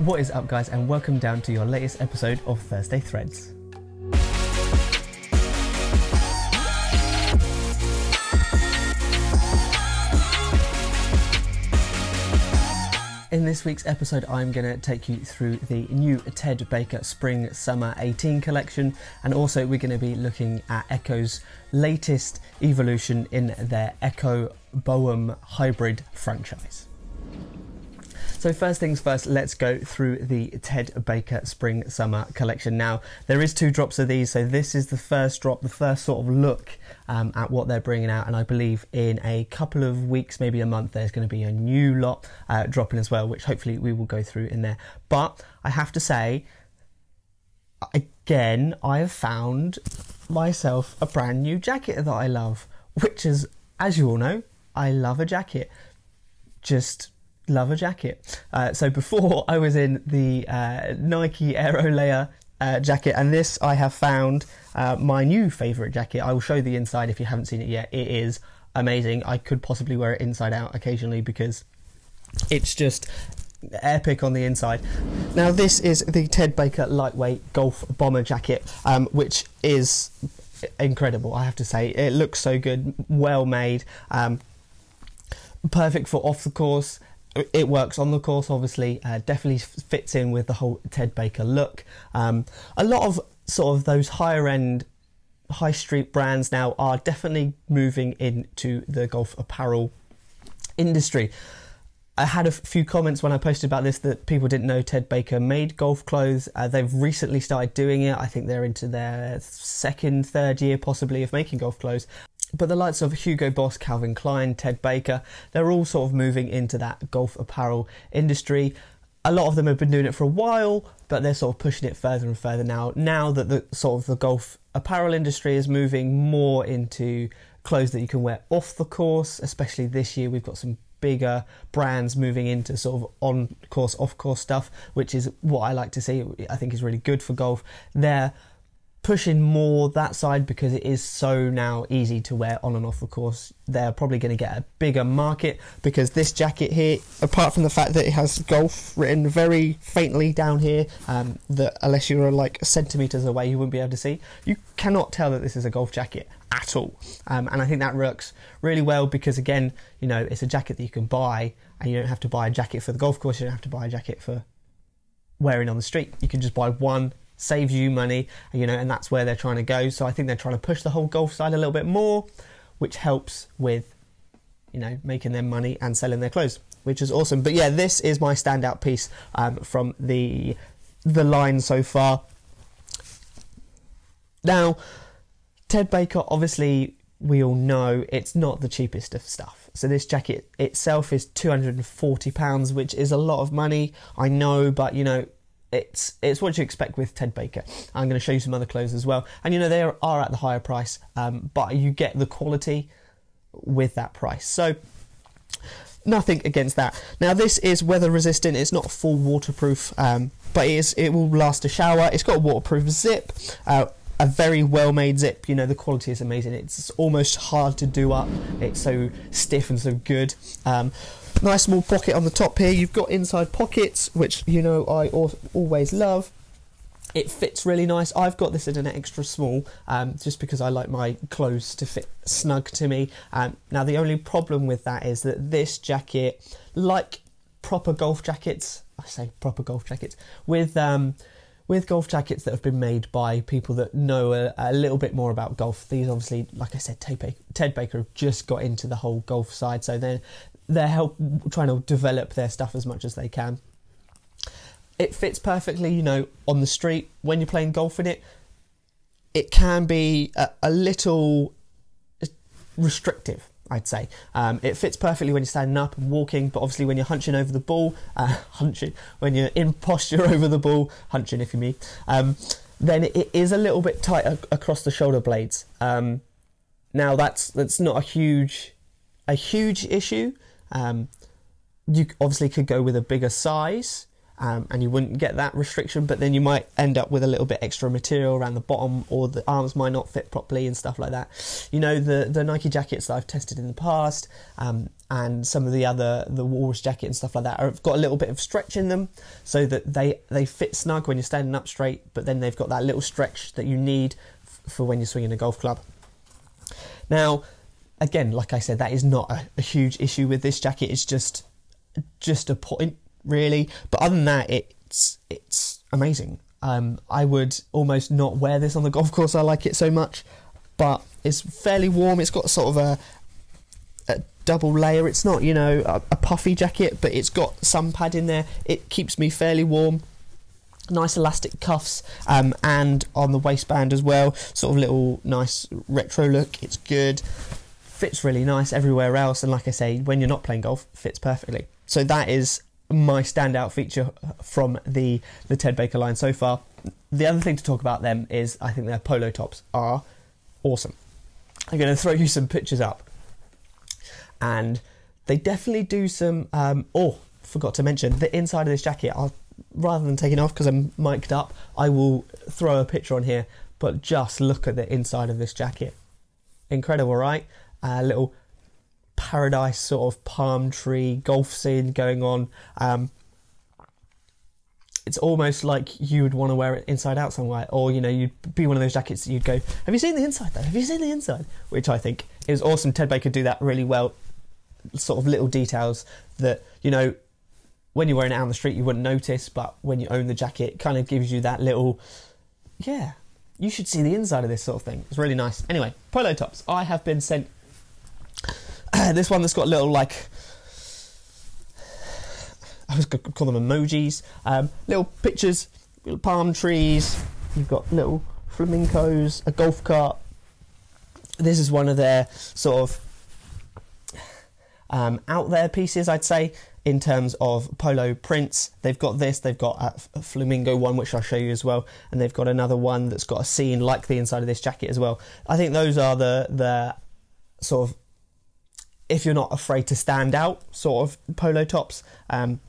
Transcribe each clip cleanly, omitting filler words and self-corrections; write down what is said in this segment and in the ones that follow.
What is up, guys, and welcome down to your latest episode of Thursday Threads. In this week's episode, I'm going to take you through the new Ted Baker Spring Summer 18 collection, and also we're going to be looking at Ecco's latest evolution in their Ecco Bohem hybrid franchise. So first things first, let's go through the Ted Baker Spring Summer collection. Now, there is 2 drops of these, so this is the first drop, the first sort of look at what they're bringing out, and I believe in a couple of weeks, maybe a month, there's going to be a new lot dropping as well, which hopefully we will go through in there. But I have to say, again, I have found myself a brand new jacket that I love, which is, as you all know, I love a jacket. Just love a jacket. So before I was in the Nike Aero Layer jacket, and this I have found my new favourite jacket. I will show the inside if you haven't seen it yet. It is amazing. I could possibly wear it inside out occasionally because it's just epic on the inside. Now this is the Ted Baker lightweight golf bomber jacket, which is incredible, I have to say. It looks so good, well made, perfect for off the course. It works on the course, obviously, definitely fits in with the whole Ted Baker look. A lot of sort of those higher end high street brands now are definitely moving into the golf apparel industry. I had a few comments when I posted about this that people didn't know Ted Baker made golf clothes. They've recently started doing it. I think they're into their second, third year possibly of making golf clothes. But the likes of Hugo Boss, Calvin Klein, Ted Baker, they're all sort of moving into that golf apparel industry. A lot of them have been doing it for a while, but they're sort of pushing it further and further now. Now that the sort of the golf apparel industry is moving more into clothes that you can wear off the course, especially this year, we've got some bigger brands moving into sort of on course, off course stuff, which is what I like to see. I think is really good for golf. They're pushing more that side because it is so now easy to wear on and off the course. They're probably going to get a bigger market because this jacket here, apart from the fact that it has golf written very faintly down here, that unless you were like centimetres away you wouldn't be able to see, you cannot tell that this is a golf jacket at all. And I think that works really well because, again, you know, it's a jacket that you can buy, and you don't have to buy a jacket for the golf course, you don't have to buy a jacket for wearing on the street. You can just buy one, saves you money, you know, and that's where they're trying to go. So I think they're trying to push the whole golf side a little bit more, which helps with, you know, making them money and selling their clothes, which is awesome. But yeah, this is my standout piece from the line so far. Now, Ted Baker, obviously, we all know it's not the cheapest of stuff. So this jacket itself is £240, which is a lot of money, I know, but you know, it's what you expect with Ted Baker. I'm going to show you some other clothes as well. And you know, they are at the higher price, but you get the quality with that price. So nothing against that. Now this is weather resistant. It's not full waterproof, but it will last a shower. It's got a waterproof zip, a very well made zip. You know, the quality is amazing. It's almost hard to do up. It's so stiff and so good. Nice small pocket on the top here. You've got inside pockets, which, you know, I always love. It fits really nice. I've got this in an extra small, just because I like my clothes to fit snug to me. Now, the only problem with that is that this jacket, like proper golf jackets, I say proper golf jackets, with golf jackets that have been made by people that know a little bit more about golf. These obviously, like I said, Ted Baker have just got into the whole golf side, so they're trying to develop their stuff as much as they can. It fits perfectly, you know, on the street. When you're playing golf in it, it can be a little restrictive, I'd say. It fits perfectly when you're standing up and walking, but obviously when you're hunching over the ball, when you're in posture over the ball, hunching if you mean, then it is a little bit tight across the shoulder blades. Now that's not a huge issue. You obviously could go with a bigger size, and you wouldn't get that restriction, but then you might end up with a little bit extra material around the bottom, or the arms might not fit properly and stuff like that. You know, the Nike jackets that I've tested in the past, and and some of the walrus jacket and stuff like that have got a little bit of stretch in them, so that they fit snug when you're standing up straight, but then they've got that little stretch that you need for when you're swinging a golf club. Now, again, like I said, that is not a huge issue with this jacket. It's just a point, really. But other than that, it's amazing. I would almost not wear this on the golf course. I like it so much. But it's fairly warm. It's got sort of a double layer. It's not, you know, a puffy jacket, but it's got some pad in there. It keeps me fairly warm. Nice elastic cuffs, and on the waistband as well, sort of little nice retro look. It's good, fits really nice everywhere else, and like I say, when you're not playing golf, fits perfectly. So that is my standout feature from the Ted Baker line so far. The other thing to talk about them is I think their polo tops are awesome. I'm going to throw you some pictures up, and they definitely do some forgot to mention the inside of this jacket. Rather than taking off because I'm mic'd up, I will throw a picture on here, but just look at the inside of this jacket. Incredible, right? A little paradise sort of palm tree golf scene going on. It's almost like you would want to wear it inside out somewhere, or, you know, you'd be one of those jackets that you'd go, have you seen the inside though? Have you seen the inside? Which I think is awesome. Ted Baker do that really well. Sort of little details that, you know, when you're wearing it out on the street, you wouldn't notice, but when you own the jacket, it kind of gives you that little, yeah, you should see the inside of this sort of thing. It's really nice. Anyway, polo tops. I have been sent this one that's got little, like, I was going to call them emojis, little pictures, little palm trees. You've got little flamencos, a golf cart. This is one of their sort of out there pieces, I'd say, in terms of polo prints. They've got this, they've got a flamingo one, which I'll show you as well, and they've got another one that's got a scene like the inside of this jacket as well. I think those are the sort of, if you're not afraid to stand out sort of polo tops, then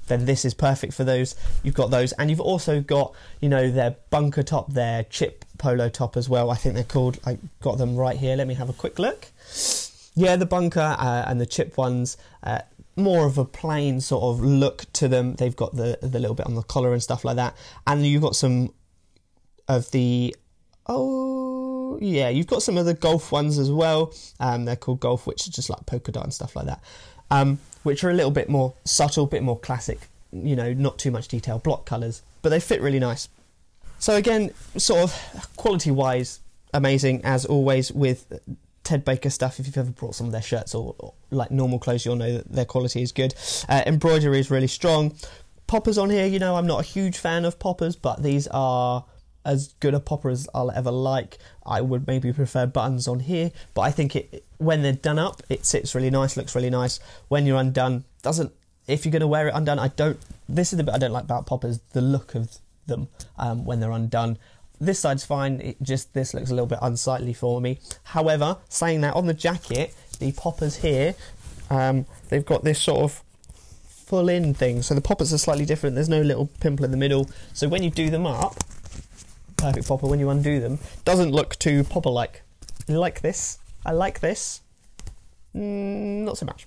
this is perfect for those. You've got those, and you've also got, you know, their bunker top, their chip polo top as well. I think they're called, I got them right here, let me have a quick look. Yeah, the bunker and the chip ones, more of a plain sort of look to them. They've got the little bit on the collar and stuff like that, and you've got some of the you've got some of the golf ones as well. They're called golf, which is just like polka dot and stuff like that, which are a little bit more subtle, a bit more classic, you know, not too much detail, block colours, but they fit really nice. So again, sort of quality wise, amazing as always with Ted Baker stuff. If you've ever brought some of their shirts or like normal clothes, you'll know that their quality is good. Embroidery is really strong. Poppers on here, you know, I'm not a huge fan of poppers, but these are as good a popper as I'll ever like. I would maybe prefer buttons on here, but I think when they're done up, it sits really nice, looks really nice. When you're undone, if you're going to wear it undone, this is the bit I don't like about poppers, the look of them when they're undone. This side's fine, this looks a little bit unsightly for me. However, saying that, on the jacket, the poppers here, they've got this sort of full-in thing. So the poppers are slightly different. There's no little pimple in the middle. So when you do them up, perfect popper. When you undo them, doesn't look too popper-like. You like this? I like this. Not so much.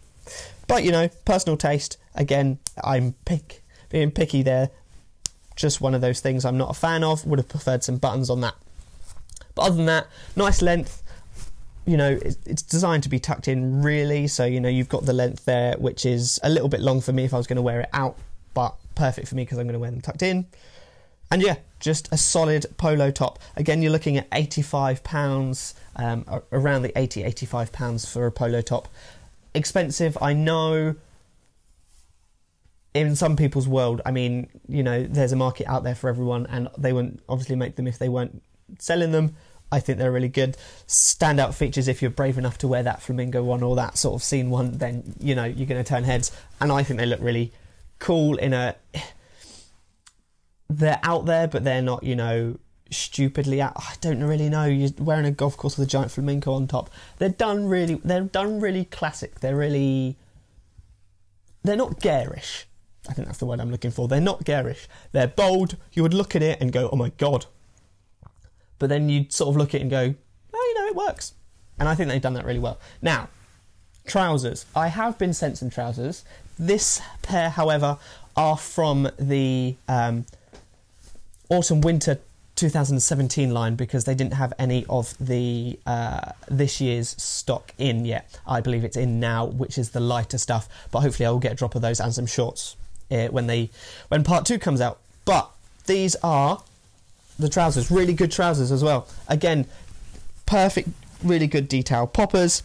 But, you know, personal taste. Again, I'm being picky there. Just one of those things I'm not a fan of. Would have preferred some buttons on that. But other than that, nice length. You know, it's designed to be tucked in really. So, you know, you've got the length there, which is a little bit long for me if I was going to wear it out, but perfect for me because I'm going to wear them tucked in. And yeah, just a solid polo top. Again, you're looking at £85, around the £80-85 for a polo top. Expensive, I know. In some people's world, I mean, you know, there's a market out there for everyone, and they wouldn't obviously make them if they weren't selling them. I think they're really good. Standout features, if you're brave enough to wear that flamingo one or that sort of scene one, then, you know, you're going to turn heads. And I think they look really cool they're out there, but they're not, you know, stupidly out. I don't really know. You're wearing a golf course with a giant flamenco on top. They're done really classic. They're not garish. I think that's the word I'm looking for. They're not garish. They're bold. You would look at it and go, oh my God. But then you'd sort of look at it and go, oh, you know, it works. And I think they've done that really well. Now, trousers. I have been sent some trousers. This pair, however, are from the autumn-winter 2017 line because they didn't have any of the this year's stock in yet. I believe it's in now, which is the lighter stuff, but hopefully I will get a drop of those and some shorts when part 2 comes out. But these are the trousers, really good trousers as well. Again, perfect, really good detail poppers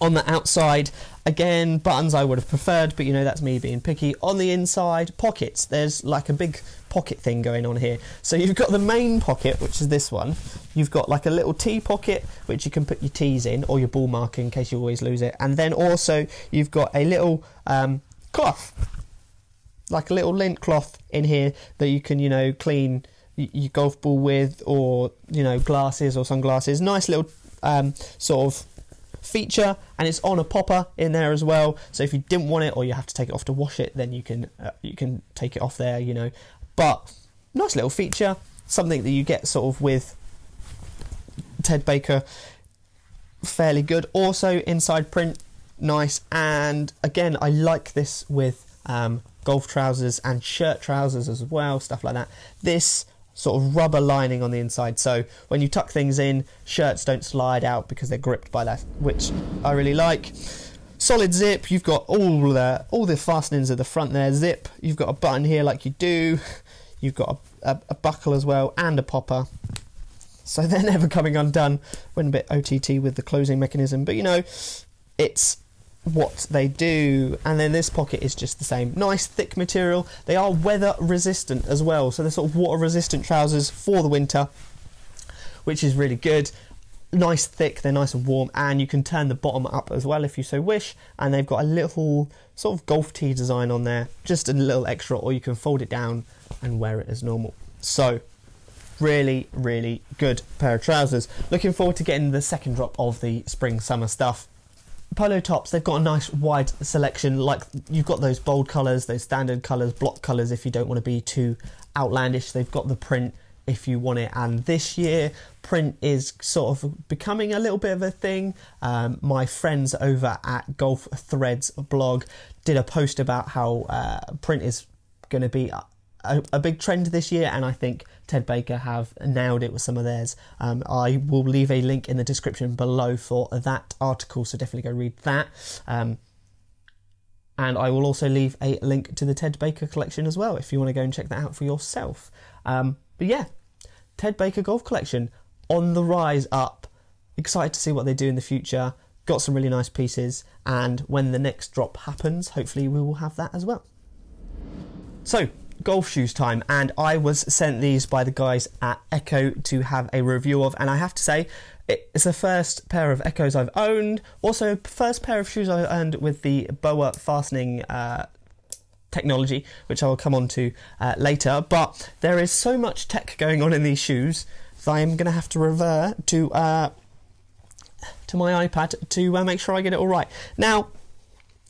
on the outside. Again, buttons I would have preferred, but you know, that's me being picky. On the inside, pockets. There's like a big pocket thing going on here. So you've got the main pocket, which is this one. You've got like a little T pocket, which you can put your T's in, or your ball marker in case you always lose it. And then also you've got a little cloth, like a little lint cloth in here that you can, you know, clean your golf ball with, or, you know, glasses or sunglasses. Nice little sort of feature, and it's on a popper in there as well, so if you didn't want it or you have to take it off to wash it, then you can take it off there, you know. But nice little feature, something that you get sort of with Ted Baker, fairly good. Also inside print, nice. And again, I like this with golf trousers and shirt trousers as well, stuff like that. This sort of rubber lining on the inside, so when you tuck things in, shirts don't slide out because they're gripped by that, which I really like. Solid zip. You've got all the fastenings at the front there. Zip. You've got a button here like you do. You've got a buckle as well, and a popper, so they're never coming undone. Went a bit OTT with the closing mechanism, but you know, it's what they do. And then this pocket is just the same, nice thick material. They are weather resistant as well, so they're sort of water resistant trousers for the winter, which is really good. Nice thick, they're nice and warm, and you can turn the bottom up as well if you so wish, and they've got a little sort of golf tee design on there, just a little extra, or you can fold it down and wear it as normal. So really, really good pair of trousers. Looking forward to getting the second drop of the spring summer stuff. Polo tops, they've got a nice wide selection. Like, you've got those bold colours, those standard colours, block colours if you don't want to be too outlandish. They've got the print if you want it, and this year print is sort of becoming a little bit of a thing. My friends over at Golf Threads blog did a post about how print is going to be a big trend this year, and I think Ted Baker have nailed it with some of theirs. I will leave a link in the description below for that article, so definitely go read that. And I will also leave a link to the Ted Baker collection as well if you want to go and check that out for yourself. But yeah, Ted Baker Golf Collection on the rise up. Excited to see what they do in the future. Got some really nice pieces, and when the next drop happens, hopefully we will have that as well. So, golf shoes time, and I was sent these by the guys at Ecco to have a review of, and I have to say it's the first pair of Eccos I've owned, also first pair of shoes I've owned with the BOA fastening technology, which I will come on to later. But there is so much tech going on in these shoes that I am going to have to revert to my iPad to make sure I get it all right. Now,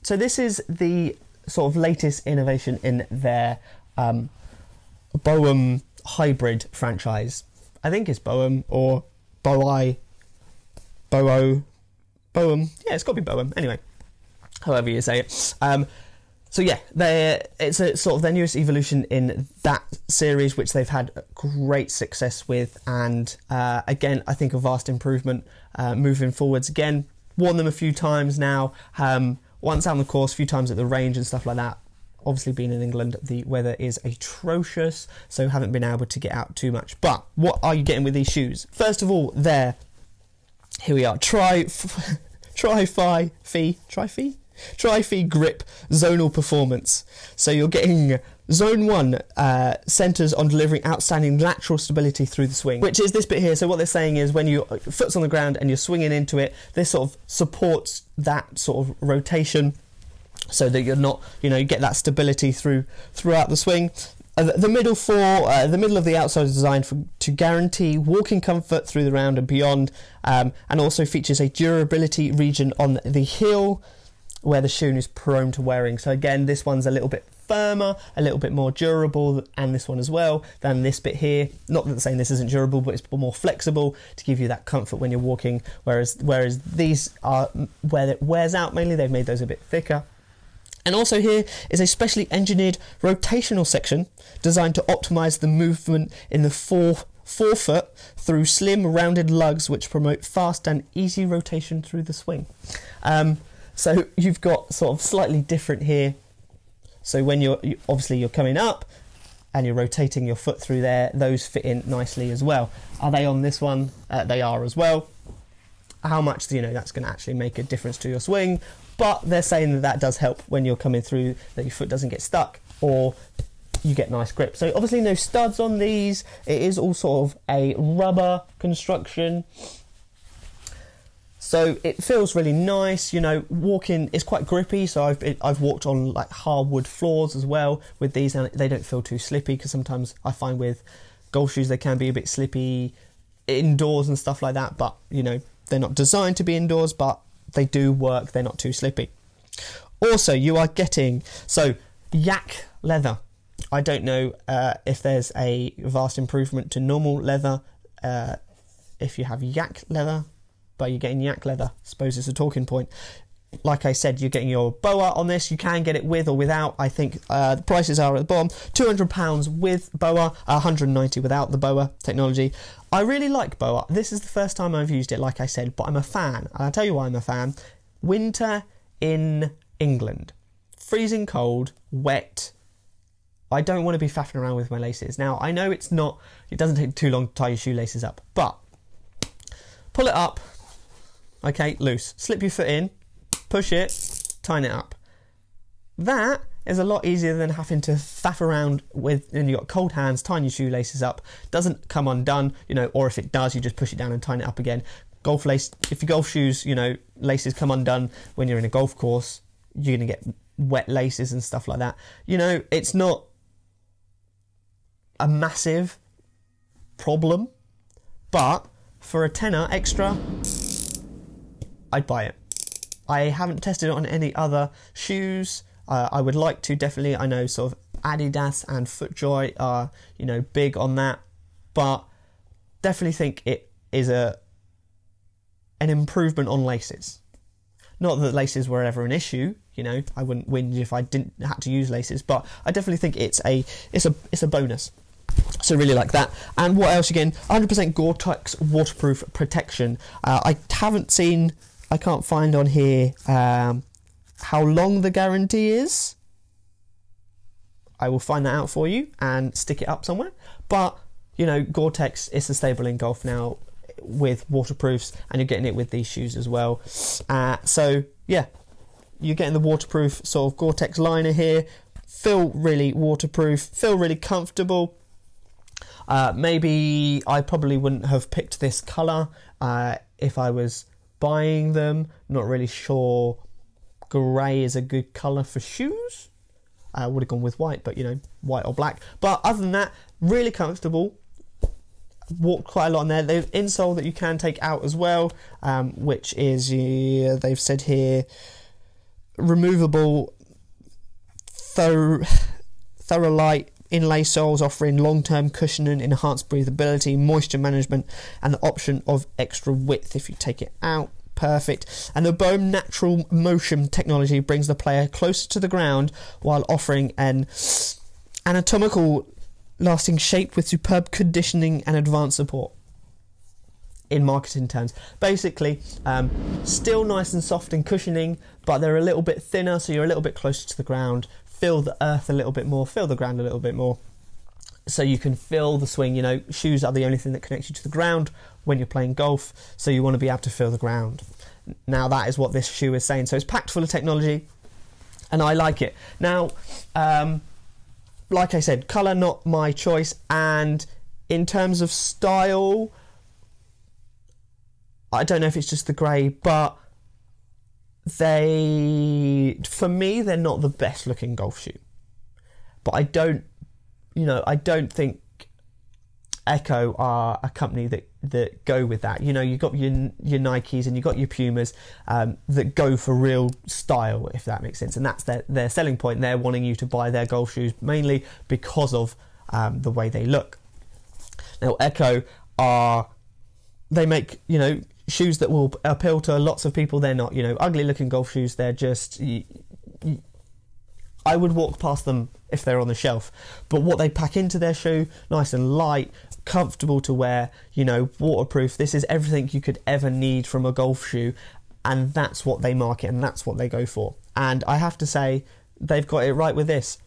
so this is the sort of latest innovation in their Boehm hybrid franchise. I think it's Boehm or Boehm. Yeah, it's got to be Boehm. Anyway, however you say it. So yeah, it's a sort of their newest evolution in that series, which they've had great success with, and again, I think a vast improvement moving forwards. Again, worn them a few times now, once out on the course, a few times at the range and stuff like that. Obviously, being in England, the weather is atrocious, so haven't been able to get out too much. But what are you getting with these shoes? First of all, here we are. Tri-Fi Grip Zonal Performance. So you're getting Zone 1 centres on delivering outstanding lateral stability through the swing, which is this bit here. So what they're saying is when your foot's on the ground and you're swinging into it, this sort of supports that sort of rotation, so that you're not, you get that stability throughout the swing. The middle of the outside is designed to guarantee walking comfort through the round and beyond, and also features a durability region on the heel where the shoe is prone to wearing. So again, this one's a little bit firmer, a little bit more durable, and this one as well, than this bit here. Not that I'm saying this isn't durable, but it's more flexible to give you that comfort when you're walking, whereas these are where it wears out mainly. They've made those a bit thicker. And also here is a specially engineered rotational section designed to optimise the movement in the forefoot through slim rounded lugs which promote fast and easy rotation through the swing. So you've got sort of slightly different here. So when you're coming up and you're rotating your foot through there, those fit in nicely as well. Are they on this one? They are as well. How much, that's going to actually make a difference to your swing, but they're saying that does help when you're coming through, that your foot doesn't get stuck or you get nice grip. So obviously no studs on these. It is all sort of a rubber construction. So it feels really nice, walking is quite grippy. So I've walked on like hardwood floors as well with these, and they don't feel too slippy, because sometimes I find with golf shoes they can be a bit slippy indoors and stuff like that, but they're not designed to be indoors, but they do work. They're not too slippy. Also, you are getting, yak leather. I don't know if there's a vast improvement to normal leather if you have yak leather, but you're getting yak leather. I suppose it's a talking point. Like I said, you're getting your boa on this. You can get it with or without. I think the prices are at the bottom. £200 with boa, £190 without the boa technology. I really like boa. This is the first time I've used it, like I said, but I'm a fan. And I'll tell you why I'm a fan. Winter in England. Freezing cold, wet. I don't want to be faffing around with my laces. Now, I know it doesn't take too long to tie your shoelaces up, but pull it up. Okay, loose. Slip your foot in. Push it, tighten it up. That is a lot easier than having to faff around with, and you've got cold hands, tying your shoelaces up. Doesn't come undone, or if it does, you just push it down and tighten it up again. Golf lace, if your golf shoes, laces come undone when you're in a golf course, you're going to get wet laces and stuff like that. It's not a massive problem, but for a tenner extra, I'd buy it. I haven't tested it on any other shoes. I would like to, definitely. I know sort of Adidas and FootJoy are, big on that, but definitely think it is an improvement on laces. Not that laces were ever an issue, I wouldn't whinge if I didn't have to use laces, but I definitely think it's a bonus. So really like that. And what else again? 100% Gore-Tex waterproof protection. I can't find on here how long the guarantee is. I will find that out for you and stick it up somewhere. But, Gore-Tex is sustainable in golf now with waterproofs, and you're getting it with these shoes as well. So, yeah, you're getting the waterproof sort of Gore-Tex liner here. Feel really waterproof, feel really comfortable. Maybe I probably wouldn't have picked this colour if I was buying them. Not really sure grey is a good colour for shoes. I would have gone with white, but white or black. But other than that, really comfortable. Walked quite a lot in there. There's insole that you can take out as well, which is, they've said here, removable Thorolite inlay soles offering long-term cushioning, enhanced breathability, moisture management, and the option of extra width if you take it out. Perfect. And the Bone Natural Motion technology brings the player closer to the ground while offering an anatomical lasting shape with superb conditioning and advanced support. In marketing terms, basically, still nice and soft and cushioning, but they're a little bit thinner, so you're a little bit closer to the ground. Feel the earth a little bit more, feel the ground a little bit more, so you can feel the swing. Shoes are the only thing that connects you to the ground when you're playing golf, so you want to be able to feel the ground. Now that is what this shoe is saying. So it's packed full of technology, and I like it. Now, like I said, colour not my choice, and in terms of style, I don't know if it's just the grey, but for me, they're not the best looking golf shoe. But I don't think Ecco are a company that go with that. You know, you've got your Nikes and you've got your Pumas that go for real style, if that makes sense. And that's their selling point. They're wanting you to buy their golf shoes mainly because of the way they look. Now, Ecco they make, you know, shoes that will appeal to lots of people. They're not, you know, ugly looking golf shoes. They're just... I would walk past them if they're on the shelf. But what they pack into their shoe, nice and light, comfortable to wear, you know, waterproof. This is everything you could ever need from a golf shoe. And that's what they market and that's what they go for. And I have to say, they've got it right with this.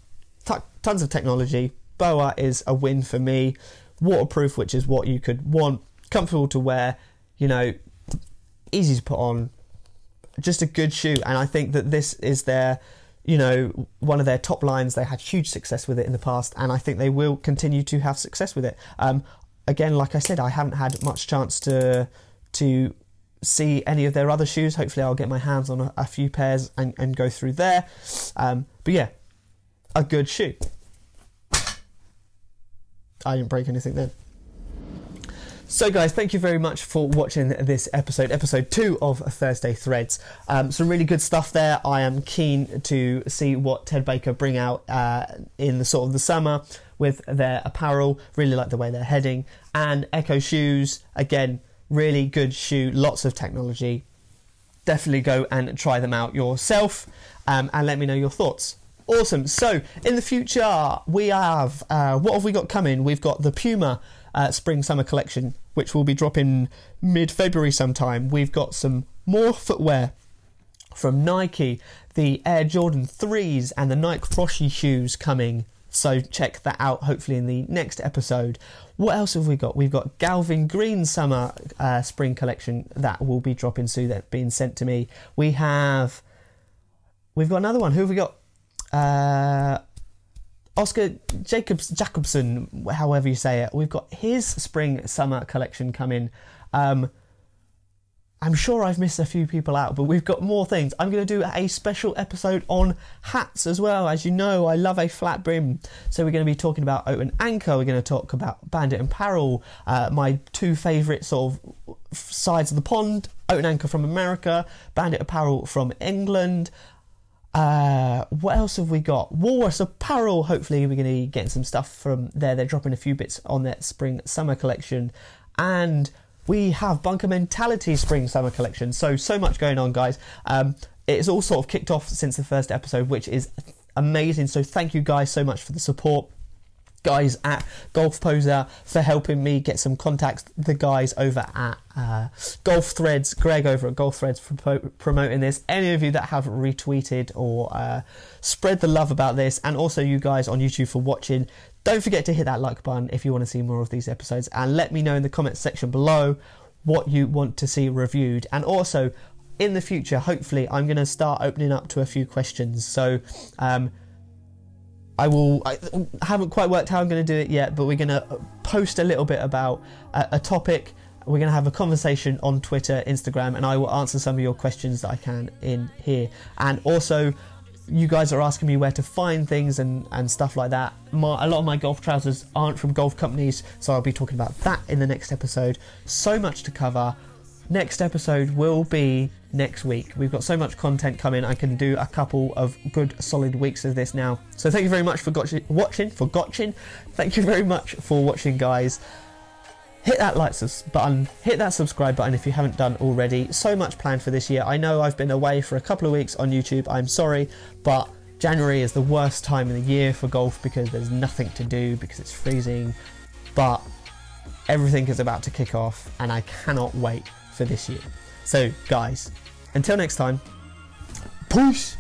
Tons of technology. BOA is a win for me. Waterproof, which is what you could want. Comfortable to wear, you know, easy to put on. Just a good shoe. And I think that this is their... you know, one of their top lines. They had huge success with it in the past, and I think they will continue to have success with it. Again, like I said, I haven't had much chance to see any of their other shoes. Hopefully I'll get my hands on a few pairs and go through there. But yeah, a good shoe. I didn't break anything then. So guys, thank you very much for watching this episode 2 of Thursday Threads. Some really good stuff there. I am keen to see what Ted Baker bring out in the sort of the summer with their apparel. Really like the way they're heading. And Ecco shoes, again, really good shoe, lots of technology. Definitely go and try them out yourself and let me know your thoughts. Awesome. So in the future, we have, what have we got coming? We've got the Puma spring summer collection, which will be dropping mid-February sometime. We've got some more footwear from Nike, the Air Jordan 3s and the Nike Frosty shoes coming. So check that out, hopefully in the next episode. What else have we got? We've got Galvin Green summer spring collection that will be dropping soon, that's being sent to me. We've got another one. Who have we got? Oscar Jacobson, however you say it. We've got his spring summer collection coming. I'm sure I've missed a few people out, but we've got more things. I'm going to do a special episode on hats as well. As you know, I love a flat brim. So we're going to be talking about Ecco and Ecco. We're going to talk about Bandit apparel, my two favourite sort of sides of the pond. Ecco and Ecco from America, Bandit apparel from England. What else have we got? Walrus apparel. Hopefully we're going to be getting some stuff from there. They're dropping a few bits on their spring summer collection. And we have Bunker Mentality spring summer collection. So much going on, guys. It's all sort of kicked off since the first episode, which is amazing. So thank you guys so much for the support. Guys at Golf Poser for helping me get some contacts. The guys over at Golf Threads, Greg over at Golf Threads for promoting this. Any of you that have retweeted or spread the love about this, and also you guys on YouTube for watching. Don't forget to hit that like button if you want to see more of these episodes, and let me know in the comments section below what you want to see reviewed. And also in the future, hopefully I'm going to start opening up to a few questions. So I haven't quite worked how I'm going to do it yet, but we're going to post a little bit about a topic. We're going to have a conversation on Twitter, Instagram, and I will answer some of your questions that I can in here. And also, you guys are asking me where to find things and stuff like that. A lot of my golf trousers aren't from golf companies, so I'll be talking about that in the next episode. So much to cover. Next episode will be next week. We've got so much content coming. I can do a couple of good solid weeks of this now. So thank you very much for watching. Thank you very much for watching, guys. Hit that like button, hit that subscribe button if you haven't done already. So much planned for this year. I know I've been away for a couple of weeks on YouTube. I'm sorry, but January is the worst time of the year for golf because there's nothing to do, because it's freezing. But everything is about to kick off and I cannot wait for this year. So guys, until next time, peace.